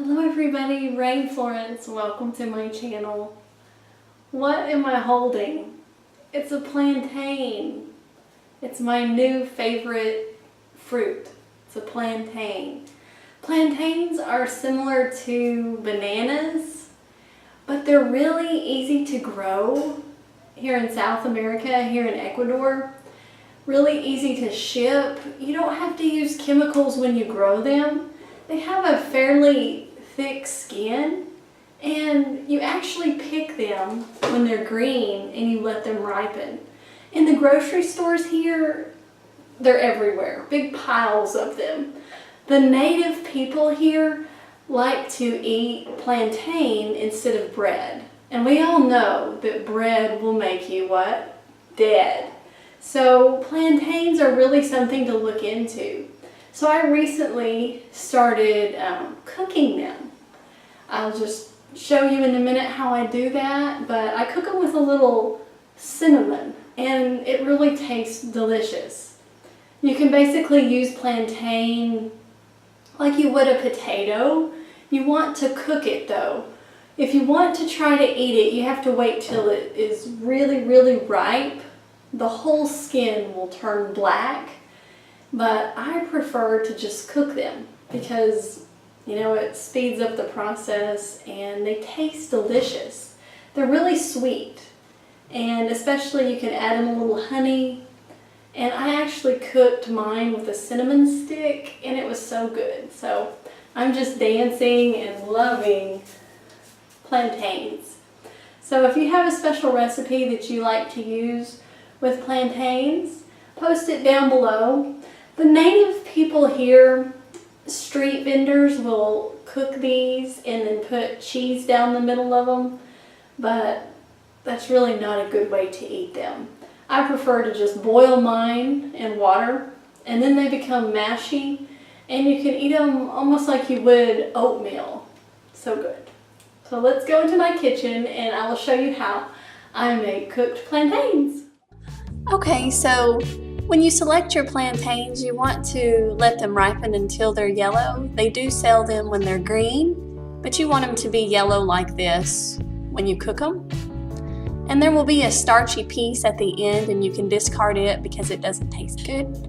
Hello everybody, Ray Florence, welcome to my channel. What am I holding? It's a plantain. It's my new favorite fruit. It's a plantain. Plantains are similar to bananas, but they're really easy to grow here in South America, here in Ecuador. Really easy to ship. You don't have to use chemicals when you grow them. They have a fairly thick skin, and you actually pick them when they're green and you let them ripen. In the grocery stores here, they're everywhere, big piles of them. The native people here like to eat plantain instead of bread. And we all know that bread will make you what? Dead. So plantains are really something to look into. So I recently started cooking them. I'll just show you in a minute how I do that, but I cook them with a little cinnamon and it really tastes delicious. You can basically use plantain like you would a potato. You want to cook it though. If you want to try to eat it, you have to wait till it is really ripe. The whole skin will turn black. But I prefer to just cook them because, you know, it speeds up the process and they taste delicious. They're really sweet, and especially you can add in a little honey. And I actually cooked mine with a cinnamon stick and it was so good. So I'm just dancing and loving plantains. So if you have a special recipe that you like to use with plantains, post it down below. The native people here, street vendors, will cook these and then put cheese down the middle of them, but that's really not a good way to eat them. I prefer to just boil mine in water and then they become mashy and you can eat them almost like you would oatmeal. So good. So let's go into my kitchen and I will show you how I make cooked plantains. Okay, so when you select your plantains, you want to let them ripen until they're yellow. They do sell them when they're green, but you want them to be yellow like this when you cook them. And there will be a starchy piece at the end and you can discard it because it doesn't taste good.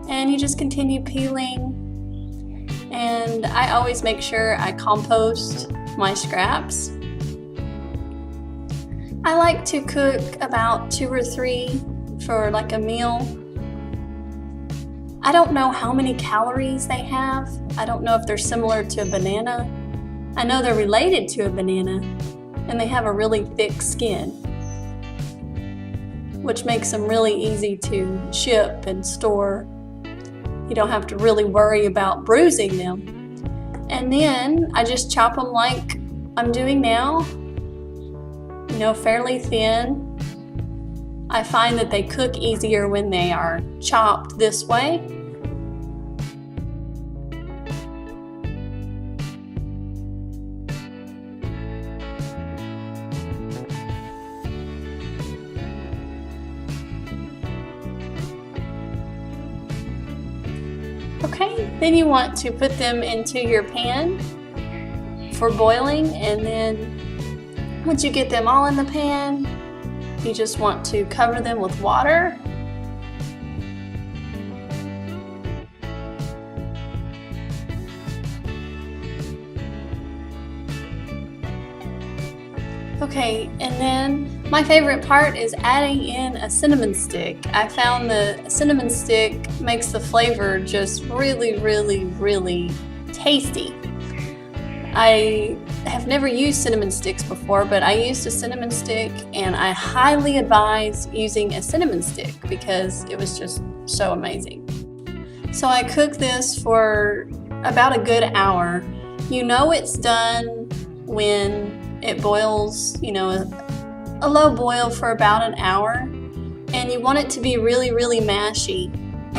And you just continue peeling. And I always make sure I compost my scraps. I like to cook about 2 or 3 for like a meal. I don't know how many calories they have. I don't know if they're similar to a banana. I know they're related to a banana, and they have a really thick skin, which makes them really easy to ship and store. You don't have to really worry about bruising them. And then I just chop them like I'm doing now, you know, fairly thin. I find that they cook easier when they are chopped this way. Okay, then you want to put them into your pan for boiling, and then once you get them all in the pan, you just want to cover them with water. Okay, and then my favorite part is adding in a cinnamon stick. I found the cinnamon stick makes the flavor just really tasty. I have never used cinnamon sticks before, but I used a cinnamon stick and I highly advise using a cinnamon stick because it was just so amazing. So I cooked this for about a good hour. You know it's done when it boils, you know, a low boil for about an hour, and you want it to be really mashy.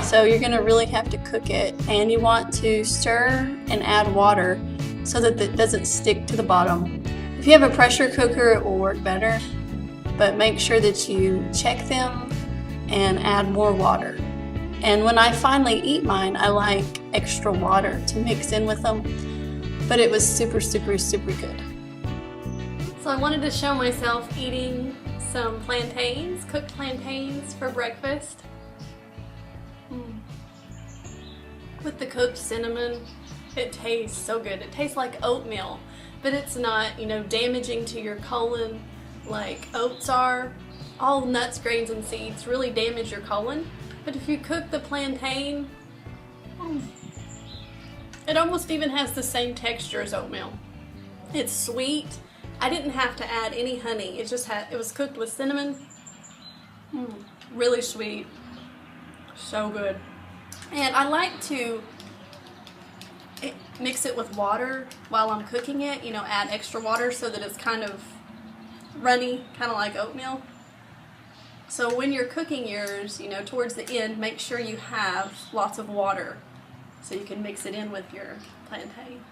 So you're gonna really have to cook it, and you want to stir and add water so that it doesn't stick to the bottom. If you have a pressure cooker, it will work better, but make sure that you check them and add more water. And when I finally eat mine, I like extra water to mix in with them. but it was super, super, super good. So I wanted to show myself eating some plantains, cooked plantains for breakfast. With the cooked cinnamon, it tastes so good. It tastes like oatmeal, but it's not, you know, damaging to your colon like oats are. All nuts, grains, and seeds really damage your colon. But if you cook the plantain, it almost even has the same texture as oatmeal. It's sweet. I didn't have to add any honey. It was cooked with cinnamon. Really sweet. So good. And I like to mix it with water while I'm cooking it, you know, add extra water so that it's kind of runny, kind of like oatmeal. So when you're cooking yours, you know, towards the end, make sure you have lots of water so you can mix it in with your plantain.